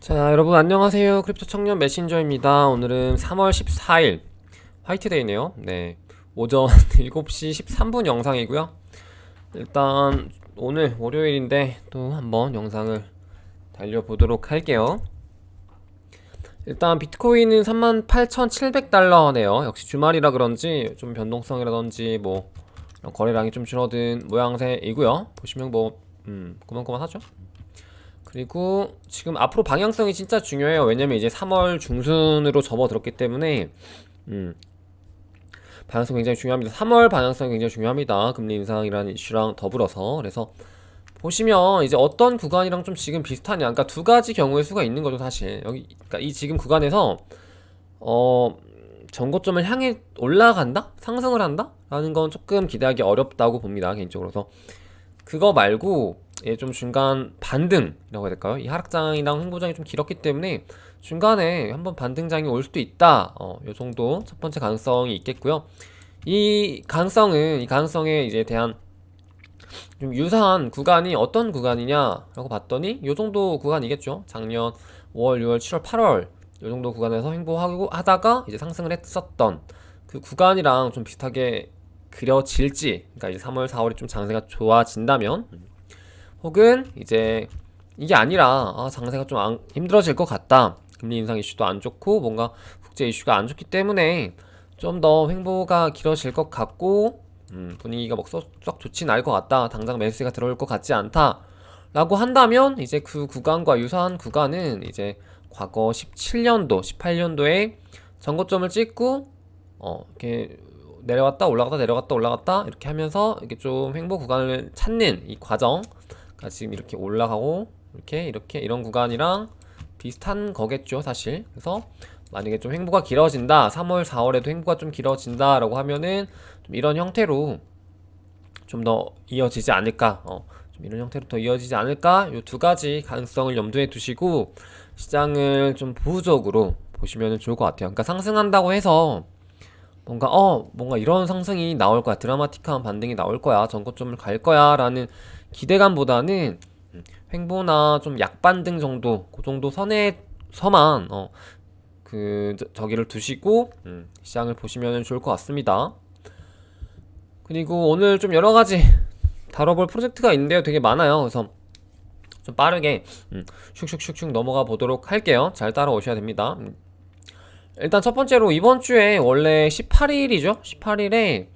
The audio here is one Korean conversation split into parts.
자, 여러분 안녕하세요. 크립토 청년 메신저입니다. 오늘은 3월 14일 화이트데이네요. 네, 오전 7시 13분 영상이고요. 일단 오늘 월요일인데 또 한번 영상을 달려보도록 할게요. 일단 비트코인은 38,700달러네요. 역시 주말이라 그런지 좀 변동성이라든지 뭐 거래량이 좀 줄어든 모양새이고요. 보시면 뭐 고만고만하죠. 그리고 지금 앞으로 방향성이 진짜 중요해요. 왜냐면 이제 3월 중순으로 접어들었기 때문에 음, 방향성 굉장히 중요합니다. 3월 방향성이 굉장히 중요합니다. 금리 인상이라는 이슈랑 더불어서. 그래서 보시면 이제 어떤 구간이랑 좀 지금 비슷하냐. 그러니까 두 가지 경우의 수가 있는 거죠, 사실. 여기 그러니까 이 지금 구간에서 어 전고점을 향해 올라간다? 상승을 한다? 라는 건 조금 기대하기 어렵다고 봅니다, 개인적으로. 그래서 그거 말고 좀 중간 반등이라고 해야 될까요? 이 하락장이랑 횡보장이 좀 길었기 때문에 중간에 한번 반등장이 올 수도 있다. 요 정도 첫 번째 가능성이 있겠고요. 이 가능성에 이제 대한 좀 유사한 구간이 어떤 구간이냐라고 봤더니 요 정도 구간이겠죠. 작년 5월, 6월, 7월, 8월 요 정도 구간에서 횡보하고 하다가 이제 상승을 했었던 그 구간이랑 좀 비슷하게 그려질지, 그러니까 이제 3월, 4월이 좀 장세가 좋아진다면, 혹은 이제 이게 아니라 장세가 좀 힘들어질 것 같다. 금리 인상 이슈도 안 좋고 뭔가 국제 이슈가 안 좋기 때문에 좀 더 횡보가 길어질 것 같고 분위기가 막 썩 좋진 않을 것 같다. 당장 매수가 들어올 것 같지 않다. 라고 한다면 이제 그 구간과 유사한 구간은 이제 과거 17년도, 18년도에 전고점을 찍고 이렇게 내려갔다 올라갔다 내려갔다 올라갔다 이렇게 하면서 이렇게 좀 횡보 구간을 찾는 이 과정, 그러니까 지금 이렇게 올라가고 이렇게 이런 구간이랑 비슷한 거겠죠, 사실. 그래서 만약에 좀 횡보가 길어진다, 3월 4월에도 횡보가 좀 길어진다 라고 하면은 좀 이런 형태로 좀 더 이어지지 않을까, 좀 이런 형태로 더 이어지지 않을까, 요 두 가지 가능성을 염두에 두시고 시장을 좀 보수적으로 보시면 좋을 것 같아요. 그러니까 상승한다고 해서 뭔가 이런 상승이 나올 거야, 드라마틱한 반등이 나올 거야, 전고점을 갈 거야 라는 기대감보다는 횡보나 좀 약반등 정도, 그 정도 선에서만 저기를 두시고 시장을 보시면 좋을 것 같습니다. 그리고 오늘 좀 여러 가지 다뤄볼 프로젝트가 있는데요, 되게 많아요. 그래서 좀 빠르게 슉슉슉슉 넘어가 보도록 할게요. 잘 따라오셔야 됩니다. 일단 첫 번째로 이번 주에 원래 18일이죠. 18일에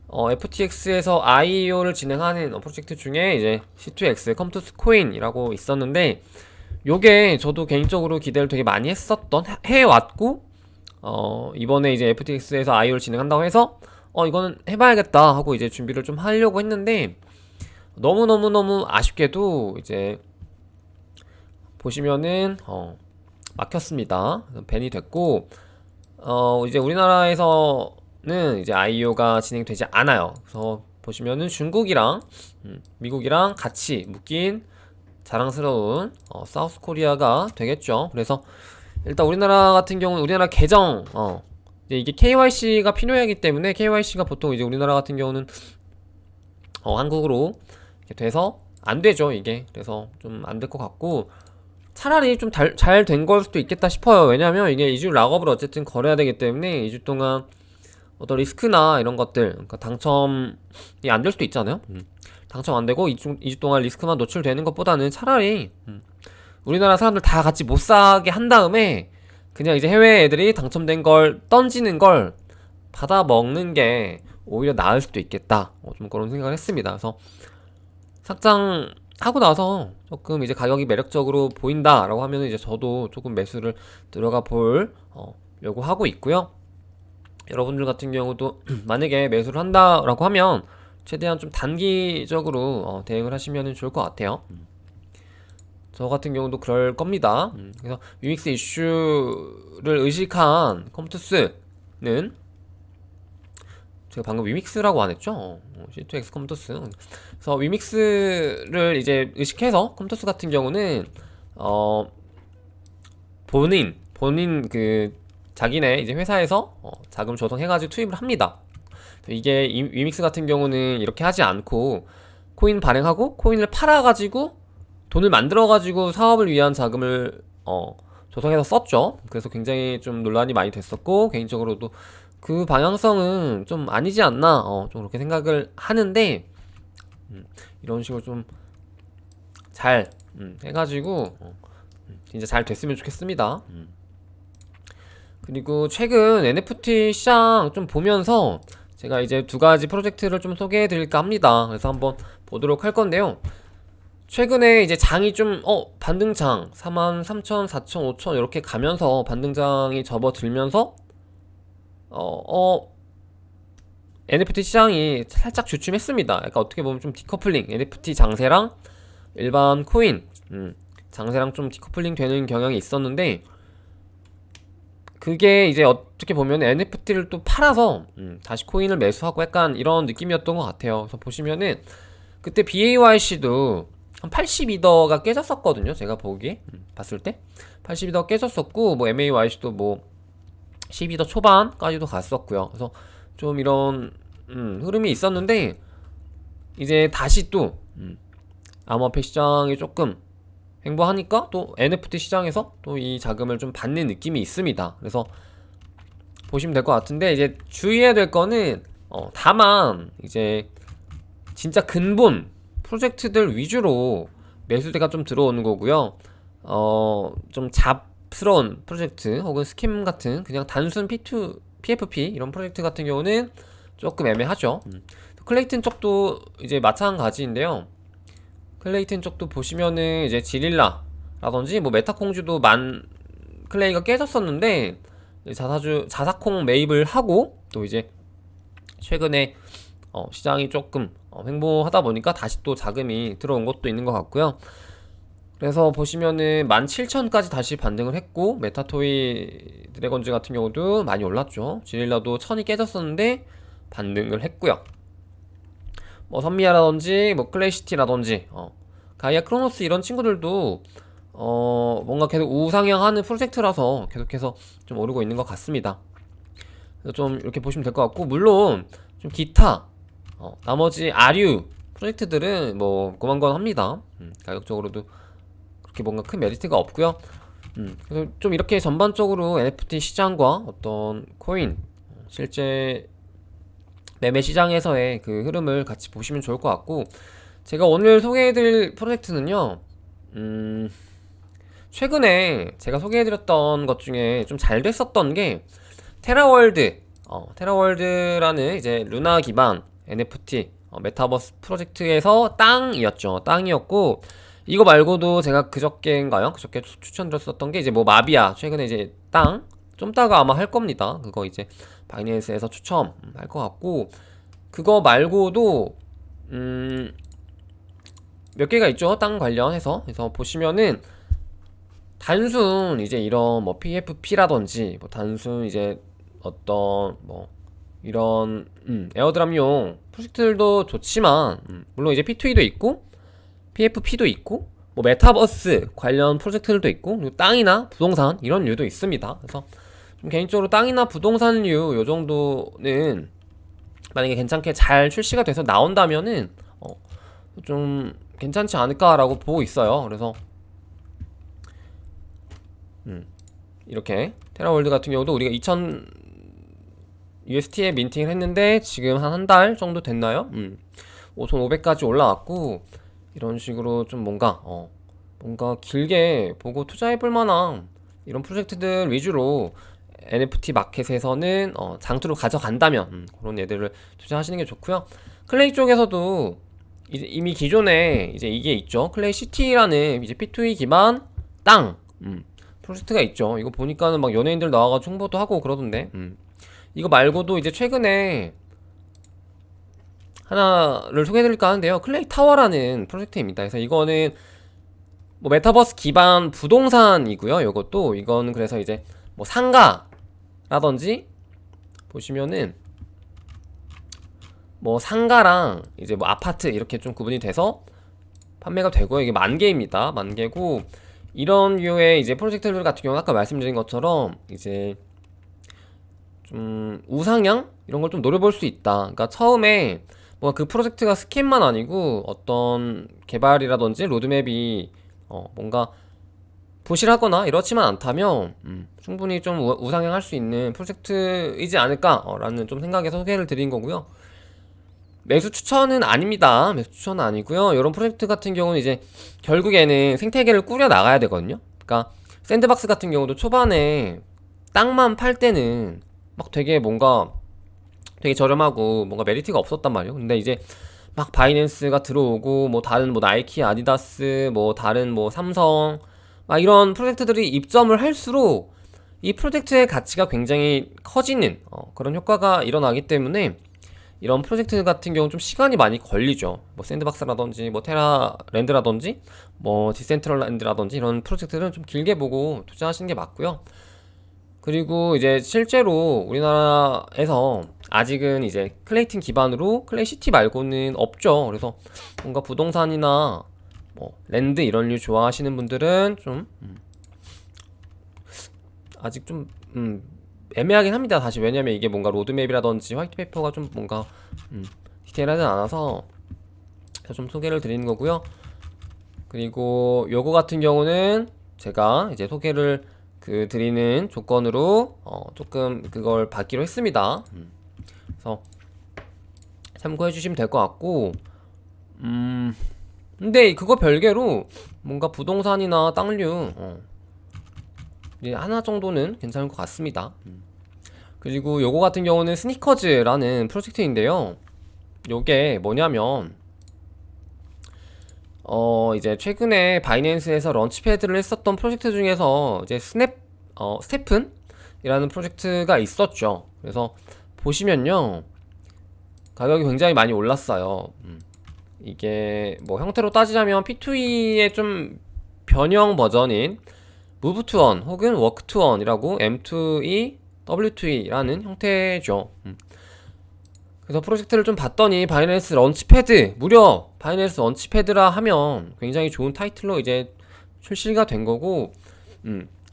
FTX에서 IEO를 진행하는 프로젝트 중에 이제 C2X 컴투스 코인이라고 있었는데, 요게 저도 개인적으로 기대를 되게 많이 해왔고, 이번에 이제 FTX에서 IEO를 진행한다고 해서 이거는 해봐야겠다 하고 이제 준비를 좀 하려고 했는데, 너무너무너무 아쉽게도 이제 보시면은 막혔습니다. 밴이 됐고, 이제 우리나라에서는 이제 IEO가 진행되지 않아요. 그래서 보시면은 중국이랑 미국이랑 같이 묶인 자랑스러운 사우스 코리아가 되겠죠. 그래서 일단 우리나라 같은 경우는 우리나라 계정, 이제 이게 KYC가 필요하기 때문에, KYC가 보통 이제 우리나라 같은 경우는 한국으로 이렇게 돼서 안 되죠, 이게. 그래서 좀 안 될 것 같고, 차라리 좀 잘 된 걸 수도 있겠다 싶어요. 왜냐면 이게 2주 락업을 어쨌든 걸어야 되기 때문에 2주 동안 어떤 리스크나 이런 것들, 그러니까 당첨이 안 될 수도 있잖아요. 당첨 안 되고 2주 동안 리스크만 노출되는 것보다는 차라리 우리나라 사람들 다 같이 못 사게 한 다음에 그냥 이제 해외 애들이 당첨된 걸 던지는 걸 받아 먹는 게 오히려 나을 수도 있겠다. 좀 그런 생각을 했습니다. 그래서 상장하고 나서 조금 이제 가격이 매력적으로 보인다라고 하면 이제 저도 조금 매수를 들어가 보려고 하고 있고요. 여러분들 같은 경우도 만약에 매수를 한다라고 하면 최대한 좀 단기적으로 대응을 하시면 좋을 것 같아요. 저 같은 경우도 그럴 겁니다. 그래서 유믹스 이슈를 의식한 컴투스는, 제가 방금 위믹스라고 안 했죠? C2X 컴투스. 그래서 위믹스를 이제 의식해서 컴투스 같은 경우는 본인 그 자기네 이제 회사에서 자금 조성해가지고 투입을 합니다. 이게 위믹스 같은 경우는 이렇게 하지 않고 코인 발행하고 코인을 팔아가지고 돈을 만들어가지고 사업을 위한 자금을 조성해서 썼죠. 그래서 굉장히 좀 논란이 많이 됐었고, 개인적으로도 그 방향성은 좀 아니지 않나, 좀 그렇게 생각을 하는데, 이런 식으로 좀 잘 해가지고 진짜 잘 됐으면 좋겠습니다. 그리고 최근 NFT 시장 좀 보면서 제가 이제 두 가지 프로젝트를 좀 소개해 드릴까 합니다. 그래서 한번 보도록 할 건데요. 최근에 이제 장이 좀 반등장 43,000, 4,000, 5,000 이렇게 가면서 반등장이 접어들면서 NFT 시장이 살짝 주춤했습니다. 약간 어떻게 보면 좀 디커플링, NFT 장세랑 일반 코인 장세랑 좀 디커플링 되는 경향이 있었는데, 그게 이제 어떻게 보면 NFT를 또 팔아서 다시 코인을 매수하고 약간 이런 느낌이었던 것 같아요. 그래서 보시면은 그때 BAYC도 한 82더가 깨졌었거든요. 제가 보기에 봤을 때 82더 깨졌었고, 뭐 MAYC도 뭐 12더 초반까지도 갔었고요. 그래서 좀 이런 흐름이 있었는데, 이제 다시 또 암호화폐 시장이 조금 횡보하니까 또 NFT 시장에서 또 이 자금을 좀 받는 느낌이 있습니다. 그래서 보시면 될 것 같은데, 이제 주의해야 될 거는 다만 이제 진짜 근본 프로젝트들 위주로 매수대가 좀 들어오는 거고요. 좀 잡스러운 프로젝트 혹은 스캠 같은 그냥 단순 PFP 이런 프로젝트 같은 경우는 조금 애매하죠. 클레이튼 쪽도 이제 마찬가지인데요. 클레이튼 쪽도 보시면은 이제 지릴라라든지 뭐 메타콩주도 클레이가 깨졌었는데 자사콩 매입을 하고, 또 이제 최근에 시장이 조금 횡보하다 보니까 다시 또 자금이 들어온 것도 있는 것 같고요. 그래서 보시면은 17,000까지 다시 반등을 했고, 메타토이 드래곤즈 같은 경우도 많이 올랐죠. 지릴라도 1000이 깨졌었는데 반등을 했고요. 뭐 선미야라든지 뭐 클래시티라든지 가이아 크로노스 이런 친구들도 뭔가 계속 우상향하는 프로젝트라서 계속해서 좀 오르고 있는 것 같습니다. 그래서 좀 이렇게 보시면 될 것 같고, 물론 좀 기타 나머지 아류 프로젝트들은 뭐 고만고만합니다. 가격적으로도 그렇게 뭔가 큰 메리트가 없고요. 그래서 좀 이렇게 전반적으로 NFT 시장과 어떤 코인 실제 매매 시장에서의 그 흐름을 같이 보시면 좋을 것 같고, 제가 오늘 소개해드릴 프로젝트는요, 최근에 제가 소개해드렸던 것 중에 좀 잘 됐었던 게 테라월드라는 이제 루나 기반 NFT 메타버스 프로젝트에서 땅이었고, 이거 말고도 제가 그저께 추천드렸었던 게 이제 뭐 마비아 최근에 이제 좀 따가 아마 할 겁니다. 그거 이제 바이낸스에서 추첨할 것 같고, 그거 말고도 몇 개가 있죠. 땅 관련해서. 그래서 보시면은 단순 이제 이런 뭐 PFP라든지 뭐 단순 이제 어떤 뭐 이런 에어드랍용 프로젝트들도 좋지만, 물론 이제 P2E도 있고 PFP도 있고 뭐 메타버스 관련 프로젝트들도 있고, 그리고 땅이나 부동산 이런 류도 있습니다. 그래서 좀 개인적으로 땅이나 부동산류 요 정도는 만약에 괜찮게 잘 출시가 돼서 나온다면은 좀 괜찮지 않을까라고 보고 있어요. 그래서 이렇게 테라월드 같은 경우도 우리가 2000 UST에 민팅을 했는데 지금 한 달 정도 됐나요? 5,500까지 올라왔고, 이런 식으로 좀 뭔가 길게 보고 투자해볼 만한 이런 프로젝트들 위주로 NFT 마켓에서는 장투로 가져간다면 그런 애들을 투자하시는 게 좋고요. 클레이 쪽에서도 이미 기존에 이제 이게 있죠. 클레이 시티라는 이제 P2E 기반 땅 프로젝트가 있죠. 이거 보니까는 막 연예인들 나와가지고 홍보도 하고 그러던데. 이거 말고도 이제 최근에 하나를 소개해드릴까 하는데요. 클레이 타워라는 프로젝트입니다. 그래서 이거는 뭐 메타버스 기반 부동산이고요. 이거는 그래서 이제 뭐 상가라든지 보시면은 뭐 상가랑 이제 뭐 아파트 이렇게 좀 구분이 돼서 판매가 되고요. 이게 10,000개입니다. 10,000개고, 이런 류의 이제 프로젝트들 같은 경우는 아까 말씀드린 것처럼 이제 좀 우상향 이런 걸 좀 노려볼 수 있다. 그러니까 처음에 뭐 그 프로젝트가 스캠만 아니고 어떤 개발이라든지 로드맵이 뭔가 부실하거나 이렇지만 않다면 충분히 좀 우상향할 수 있는 프로젝트이지 않을까라는 좀 생각에서 소개를 드린 거고요. 매수 추천은 아닙니다. 매수 추천은 아니고요. 이런 프로젝트 같은 경우는 이제 결국에는 생태계를 꾸려 나가야 되거든요. 그러니까 샌드박스 같은 경우도 초반에 땅만 팔 때는 막 되게 뭔가 되게 저렴하고 뭔가 메리트가 없었단 말이에요. 근데 이제 막 바이낸스가 들어오고 뭐 다른 뭐 나이키, 아디다스, 뭐 다른 뭐 삼성 막 이런 프로젝트들이 입점을 할수록 이 프로젝트의 가치가 굉장히 커지는 그런 효과가 일어나기 때문에 이런 프로젝트 같은 경우는 좀 시간이 많이 걸리죠. 뭐 샌드박스라든지 뭐 테라랜드라든지 뭐 디센트럴랜드라든지 이런 프로젝트는 좀 길게 보고 투자하시는 게 맞고요. 그리고 이제 실제로 우리나라에서 아직은 이제 클레이튼 기반으로 클레이시티 말고는 없죠. 그래서 뭔가 부동산이나 뭐 랜드 이런 류 좋아하시는 분들은 좀 아직 좀 애매하긴 합니다. 사실 왜냐면 이게 뭔가 로드맵이라든지 화이트페이퍼가 좀 뭔가 디테일하지 않아서 좀 소개를 드리는 거고요. 그리고 요거 같은 경우는 제가 이제 소개를 드리는 조건으로 조금 그걸 받기로 했습니다. 그래서 참고해 주시면 될 것 같고 근데 그거 별개로 뭔가 부동산이나 땅류 이제 하나 정도는 괜찮을 것 같습니다. 그리고 요거 같은 경우는 스니커즈라는 프로젝트인데요. 요게 뭐냐면 이제 최근에 바이낸스에서 런치패드를 했었던 프로젝트 중에서 이제 스테픈이라는 프로젝트가 있었죠. 그래서 보시면요, 가격이 굉장히 많이 올랐어요. 이게 뭐 형태로 따지자면 P2E의 좀 변형 버전인 Move to Earn 혹은 Work to Earn이라고 M2E, W2E라는 형태죠. 그래서 프로젝트를 좀 봤더니 바이낸스 런치패드, 무려 바이낸스 런치패드라 하면 굉장히 좋은 타이틀로 이제 출시가 된 거고,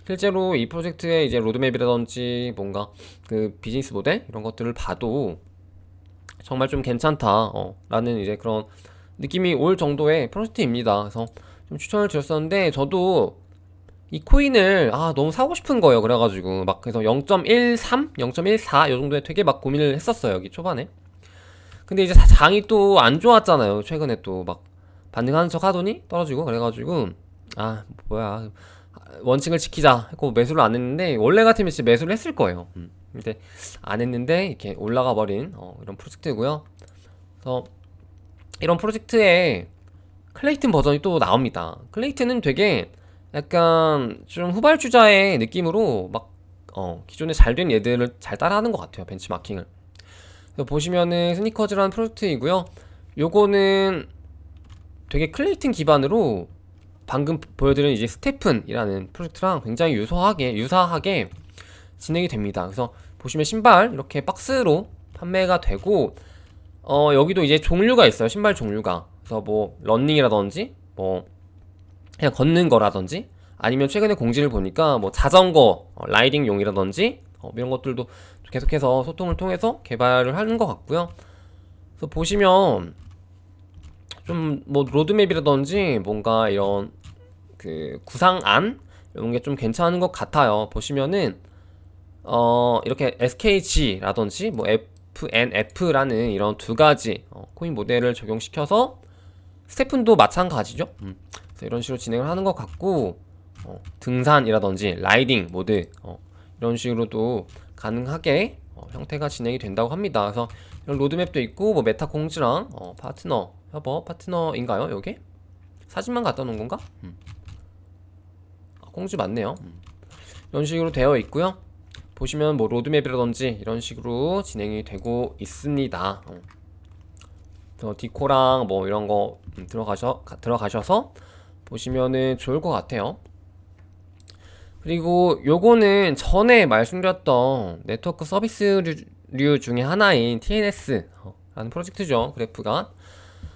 실제로 이 프로젝트의 이제 로드맵이라든지 뭔가 그 비즈니스 모델 이런 것들을 봐도 정말 좀 괜찮다 라는 이제 그런 느낌이 올 정도의 프로젝트입니다. 그래서 좀 추천을 드렸었는데 저도 이 코인을 너무 사고 싶은 거예요. 그래가지고 막 그래서 0.13, 0.14 요 정도에 되게 막 고민을 했었어요. 여기 초반에. 근데 이제 장이 또 안 좋았잖아요. 최근에 또 막 반등하는 척 하더니 떨어지고 그래가지고 뭐야, 원칙을 지키자 했고 매수를 안 했는데, 원래 같으면 진짜 매수를 했을 거예요. 근데 안 했는데 이렇게 올라가 버린 이런 프로젝트고요. 그래서 이런 프로젝트에 클레이튼 버전이 또 나옵니다. 클레이튼은 되게 약간 좀 후발주자의 느낌으로 막 기존에 잘 된 얘들을 잘 따라하는 것 같아요. 벤치마킹을. 그래서 보시면은 스니커즈라는 프로젝트이고요. 요거는 되게 클레이튼 기반으로 방금 보여드린 이제 스테픈이라는 프로젝트랑 굉장히 유사하게 진행이 됩니다. 그래서 보시면 신발 이렇게 박스로 판매가 되고, 여기도 이제 종류가 있어요. 신발 종류가. 그래서 뭐 러닝이라든지 뭐 그냥 걷는 거라든지, 아니면 최근에 공지를 보니까 뭐 자전거 라이딩용이라든지 이런 것들도 계속해서 소통을 통해서 개발을 하는 것 같고요. 그래서 보시면 좀 뭐 로드맵이라든지 뭔가 이런 그 구상안 이런 게 좀 괜찮은 것 같아요. 보시면은 이렇게 SKG라든지 뭐 FNF라는 이런 두 가지 코인 모델을 적용시켜서 스테픈도 마찬가지죠. 그래서 이런 식으로 진행을 하는 것 같고, 등산이라든지 라이딩 모드 이런 식으로도 가능하게 형태가 진행이 된다고 합니다. 그래서 이런 로드맵도 있고, 뭐 메타 공지랑 파트너 협업 파트너인가요? 요게 사진만 갖다 놓은 건가? 공지 맞네요. 이런 식으로 되어 있고요. 보시면 뭐 로드맵이라든지 이런 식으로 진행이 되고 있습니다. 디코랑 뭐 이런 거 들어가셔서 보시면은 좋을 것 같아요. 그리고 요거는 전에 말씀드렸던 네트워크 서비스류 중에 하나인 TNS 라는 프로젝트죠. 그래프가.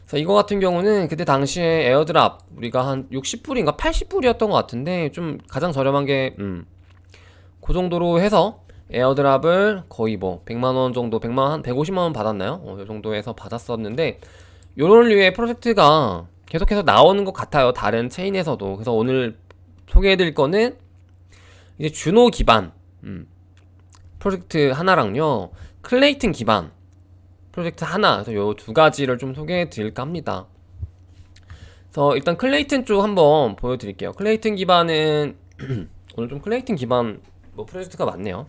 그래서 이거 같은 경우는 그때 당시에 에어드랍 우리가 한 60불인가 80불이었던 것 같은데, 좀 가장 저렴한 게 그 정도로 해서 에어드랍을 거의 뭐 100만원 정도, 100만원, 150만원 받았나요? 이 정도 해서 받았었는데, 요런 류의 프로젝트가 계속해서 나오는 것 같아요. 다른 체인에서도. 그래서 오늘 소개해드릴 거는 이제 주노 기반 프로젝트 하나랑요, 클레이튼 기반 프로젝트 하나, 그래서 요 두 가지를 좀 소개해드릴까 합니다. 그래서 일단 클레이튼 쪽 한번 보여드릴게요. 클레이튼 기반은 오늘 좀 클레이튼 기반 뭐 프로젝트가 많네요.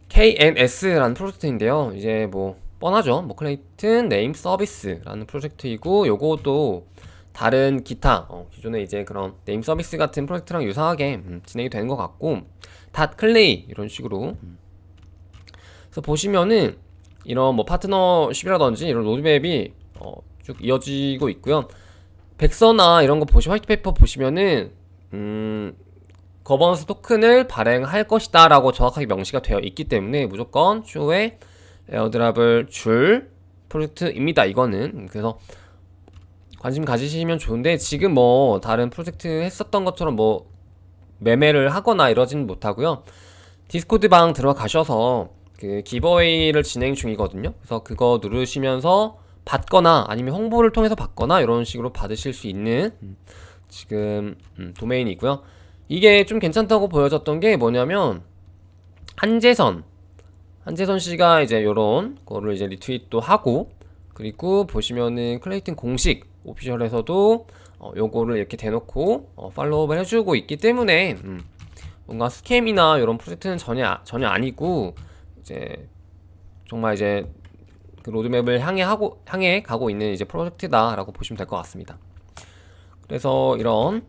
KNS라는 프로젝트인데요. 이제 뭐 뻔하죠. 뭐 클레이튼 네임 서비스라는 프로젝트이고, 요것도 다른 기타 기존에 이제 그런 네임 서비스 같은 프로젝트랑 유사하게 진행이 되는 것 같고, 닷 클레이 이런 식으로. 그래서 보시면은 이런 뭐 파트너십이라든지 이런 로드맵이 쭉 이어지고 있고요. 백서나 이런 거 화이트 페이퍼 보시면은 거버넌스 토큰을 발행할 것이다 라고 정확하게 명시가 되어 있기 때문에 무조건 추후에 에어드랍을 줄 프로젝트입니다, 이거는. 그래서 관심 가지시면 좋은데, 지금 뭐 다른 프로젝트 했었던 것처럼 뭐 매매를 하거나 이러진 못하고요. 디스코드 방 들어가셔서 그 기버웨이를 진행 중이거든요. 그래서 그거 누르시면서 받거나 아니면 홍보를 통해서 받거나 이런 식으로 받으실 수 있는 지금 도메인이 있고요. 이게 좀 괜찮다고 보여졌던 게 뭐냐면, 한재선 씨가 이제 요런 거를 이제 리트윗도 하고, 그리고 보시면은 클레이튼 공식 오피셜에서도 요거를 이렇게 대놓고 팔로우업을 해주고 있기 때문에 뭔가 스캠이나 이런 프로젝트는 전혀 아니고, 이제 정말 이제 그 로드맵을 향해 가고 있는 이제 프로젝트다라고 보시면 될 것 같습니다. 그래서 이런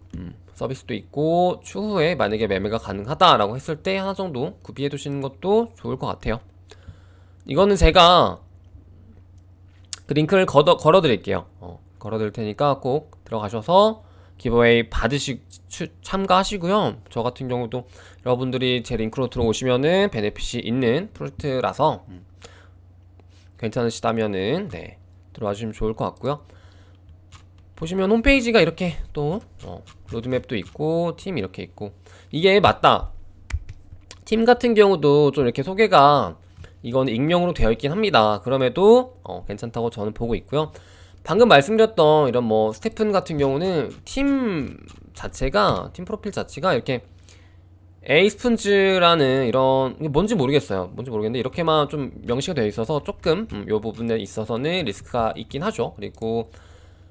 서비스도 있고, 추후에 만약에 매매가 가능하다라고 했을 때 하나 정도 구비해 두시는 것도 좋을 것 같아요. 이거는 제가 그 링크를 걸어 드릴게요. 걸어 드릴 테니까 꼭 들어가셔서 기브웨이 참가하시고요. 저 같은 경우도 여러분들이 제 링크로 들어오시면은 베네핏이 있는 프로젝트라서 괜찮으시다면은 네, 들어와 주시면 좋을 것 같고요. 보시면 홈페이지가 이렇게 또 로드맵도 있고, 팀 이렇게 있고, 이게 맞다, 팀 같은 경우도 좀 이렇게 소개가 이건 익명으로 되어 있긴 합니다. 그럼에도 괜찮다고 저는 보고 있고요. 방금 말씀드렸던 이런 뭐 스테픈 같은 경우는 팀 프로필 자체가 이렇게 에이스푼즈라는 이런, 뭔지 모르겠는데 이렇게만 좀 명시가 되어 있어서 조금 요 부분에 있어서는 리스크가 있긴 하죠. 그리고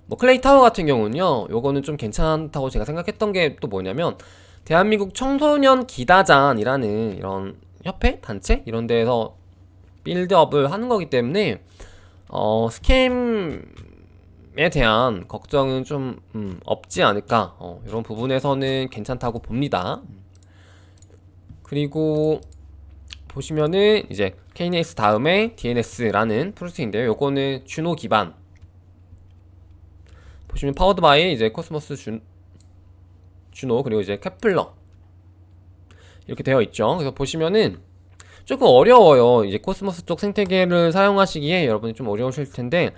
뭐 클레이 타워 같은 경우는요, 요거는 좀 괜찮다고 제가 생각했던 게 또 뭐냐면, 대한민국 청소년 기다잔이라는 이런 협회? 단체? 이런 데에서 빌드업을 하는 거기 때문에 스캠에 대한 걱정은 좀 없지 않을까, 이런 부분에서는 괜찮다고 봅니다. 그리고 보시면은 이제 KNS 다음에 DNS라는 프로젝트인데요. 요거는 주노 기반, 보시면 파워드 바이 이제 코스모스 주노, 그리고 이제 케플러 이렇게 되어 있죠. 그래서 보시면은 조금 어려워요. 이제 코스모스 쪽 생태계를 사용하시기에 여러분이 좀 어려우실 텐데,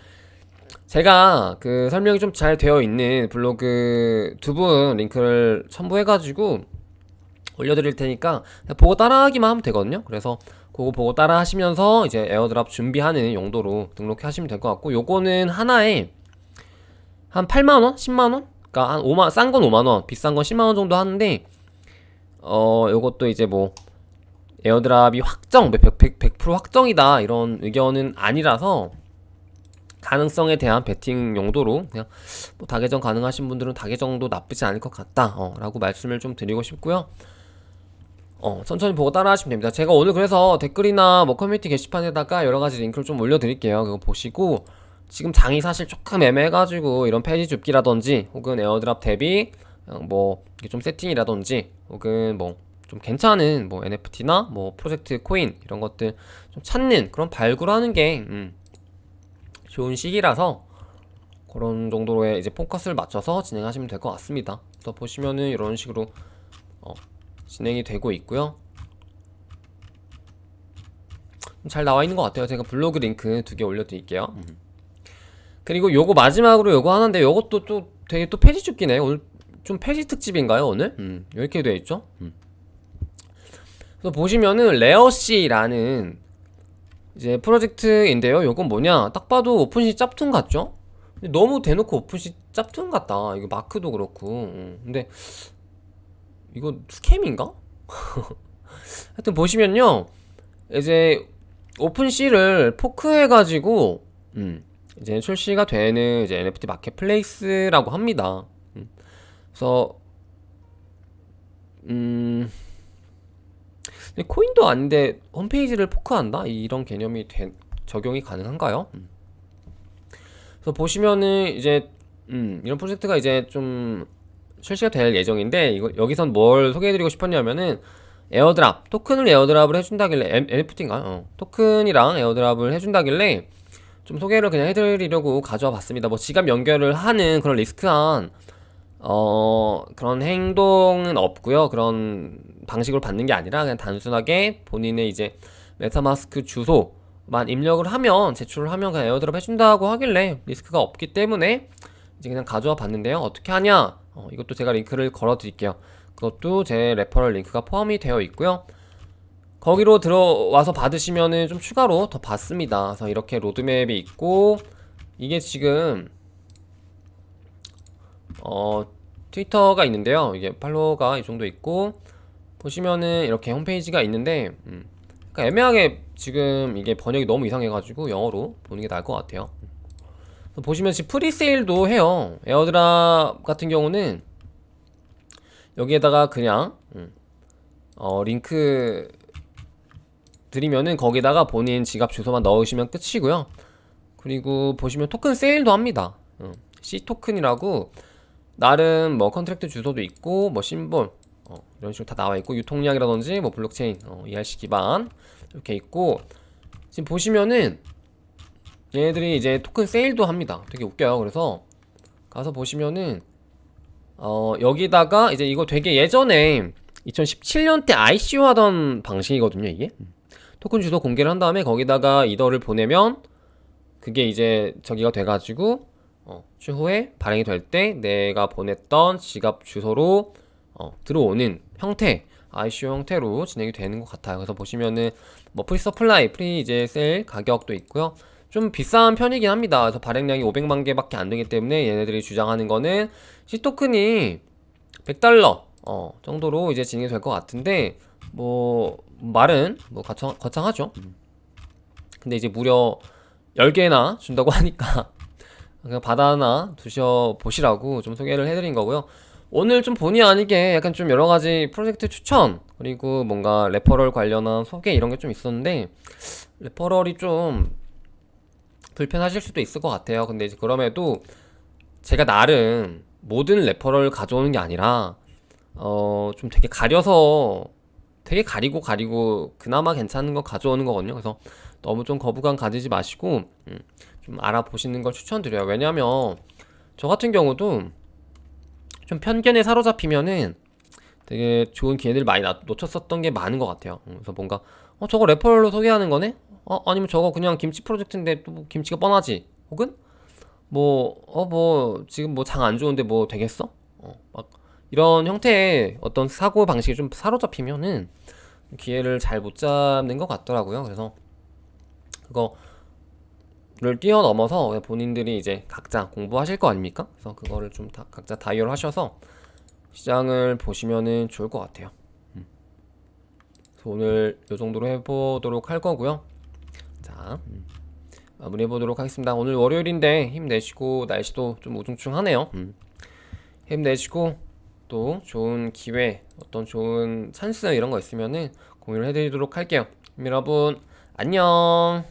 제가 그 설명이 좀 잘 되어 있는 블로그 두 분 링크를 첨부해가지고 올려드릴 테니까 보고 따라하기만 하면 되거든요. 그래서 그거 보고 따라 하시면서 이제 에어드랍 준비하는 용도로 등록해 하시면 될 것 같고, 요거는 하나에 한 8만원? 10만원? 그니까 한 5만, 싼 건 5만원, 비싼 건 10만원 정도 하는데, 요것도 이제 뭐 에어드랍이 100% 확정이다 이런 의견은 아니라서, 가능성에 대한 베팅 용도로 그냥 뭐 다계정 가능하신 분들은 다계정도 나쁘지 않을 것 같다 라고 말씀을 좀 드리고 싶고요. 천천히 보고 따라 하시면 됩니다. 제가 오늘 그래서 댓글이나 뭐 커뮤니티 게시판에다가 여러가지 링크를 좀 올려드릴게요. 그거 보시고, 지금 장이 사실 조금 애매해가지고 이런 페이지 줍기라든지 혹은 에어드랍 대비 뭐 이게 좀 세팅이라든지 혹은 뭐 좀 괜찮은 뭐 NFT나 뭐 프로젝트 코인 이런 것들 좀 찾는, 그런 발굴하는 게 좋은 시기라서 그런 정도로의 이제 포커스를 맞춰서 진행하시면 될 것 같습니다. 또 보시면은 이런 식으로 진행이 되고 있고요. 잘 나와 있는 것 같아요. 제가 블로그 링크 2개 올려드릴게요. 그리고 요거 마지막으로 요거 하는데, 요것도 또 되게 또 페이지 줍기네. 오늘 좀 페이지 특집인가요, 오늘? 이렇게 되어 있죠. 그래서 보시면은 레어씨라는 이제 프로젝트인데요. 요건 뭐냐, 딱 봐도 오픈시 짭툰 같죠? 근데 너무 대놓고 오픈시 짭툰 같다. 이거 마크도 그렇고. 근데 이거 스캠인가? 하여튼 보시면요, 이제 오픈C를 포크해가지고 이제 출시가 되는 이제 NFT 마켓플레이스라고 합니다. 그래서 근데 코인도 아닌데 홈페이지를 포크한다? 이런 개념이 적용이 가능한가요? 그래서 보시면은 이제 이런 프로젝트가 이제 좀 출시가 될 예정인데, 이거 여기선 뭘 소개해드리고 싶었냐면은 에어드랍 토큰을 에어드랍을 해준다길래 NFT인가? 토큰이랑 에어드랍을 해준다길래 좀 소개를 그냥 해드리려고 가져와 봤습니다. 뭐 지갑 연결을 하는 그런 리스크한 그런 행동은 없고요. 그런 방식으로 받는 게 아니라 그냥 단순하게 본인의 이제 메타마스크 주소만 입력을 하면, 제출을 하면 그냥 에어드랍 해준다고 하길래 리스크가 없기 때문에 이제 그냥 가져와 봤는데요. 어떻게 하냐? 이것도 제가 링크를 걸어 드릴게요. 그것도 제 레퍼럴 링크가 포함이 되어 있고요. 거기로 들어와서 받으시면은 좀 추가로 더 받습니다. 그래서 이렇게 로드맵이 있고, 이게 지금 트위터가 있는데요. 이게 팔로워가 이 정도 있고, 보시면은 이렇게 홈페이지가 있는데, 그러니까 애매하게 지금 이게 번역이 너무 이상해가지고 영어로 보는 게 나을 것 같아요. 보시면 지금 프리세일도 해요. 에어드랍 같은 경우는 여기에다가 그냥 링크 드리면은 거기다가 본인 지갑 주소만 넣으시면 끝이고요. 그리고 보시면 토큰 세일도 합니다. C 토큰이라고 나름 뭐 컨트랙트 주소도 있고, 뭐 심볼 이런 식으로 다 나와 있고, 유통량이라든지 뭐 블록체인 ERC 기반 이렇게 있고, 지금 보시면은 얘네들이 이제 토큰 세일도 합니다. 되게 웃겨요. 그래서 가서 보시면은 여기다가 이제 이거 되게 예전에 2017년 때 ICO 하던 방식이거든요. 이게 토큰 주소 공개를 한 다음에 거기다가 이더를 보내면 그게 이제 저기가 돼가지고 추후에 발행이 될 때 내가 보냈던 지갑 주소로 들어오는 형태, ICO 형태로 진행이 되는 것 같아요. 그래서 보시면은 뭐 프리 서플라이, 프리 이제 셀 가격도 있고요. 좀 비싼 편이긴 합니다. 그래서 발행량이 500만 개밖에 안 되기 때문에 얘네들이 주장하는 거는 C 토큰이 100달러 정도로 이제 진행이 될 것 같은데, 뭐 말은 뭐 거창하죠. 근데 이제 무려 10개나 준다고 하니까 그냥 받아나 두셔 보시라고 좀 소개를 해드린 거고요. 오늘 좀 본의 아니게 약간 좀 여러가지 프로젝트 추천, 그리고 뭔가 레퍼럴 관련한 소개 이런 게 좀 있었는데, 레퍼럴이 좀 불편하실 수도 있을 것 같아요. 근데 이제 그럼에도 제가 나름 모든 레퍼럴 가져오는 게 아니라 좀 되게 가려서, 되게 가리고 그나마 괜찮은 거 가져오는 거거든요. 그래서 너무 좀 거부감 가지지 마시고 좀 알아보시는 걸 추천드려요. 왜냐면 저 같은 경우도 좀 편견에 사로잡히면은 되게 좋은 기회들 많이 놓쳤었던 게 많은 것 같아요. 그래서 뭔가 저거 레퍼럴로 소개하는 거네? 아니면 저거 그냥 김치 프로젝트인데 또 김치가 뻔하지? 혹은 뭐 지금 뭐 장 안 좋은데 뭐 되겠어? 막 이런 형태의 어떤 사고 방식이 좀 사로잡히면은 기회를 잘 못 잡는 것 같더라고요. 그래서 그거를 뛰어넘어서 그냥 본인들이 이제 각자 공부하실 거 아닙니까? 그래서 그거를 좀 각자 다이얼 하셔서 시장을 보시면은 좋을 것 같아요. 그래서 오늘 이 정도로 해보도록 할 거고요. 자, 마무리해보도록 하겠습니다. 오늘 월요일인데 힘내시고, 날씨도 좀 우중충하네요. 힘내시고 또 좋은 기회, 어떤 좋은 찬스 이런 거 있으면은 공유를 해드리도록 할게요. 여러분 안녕.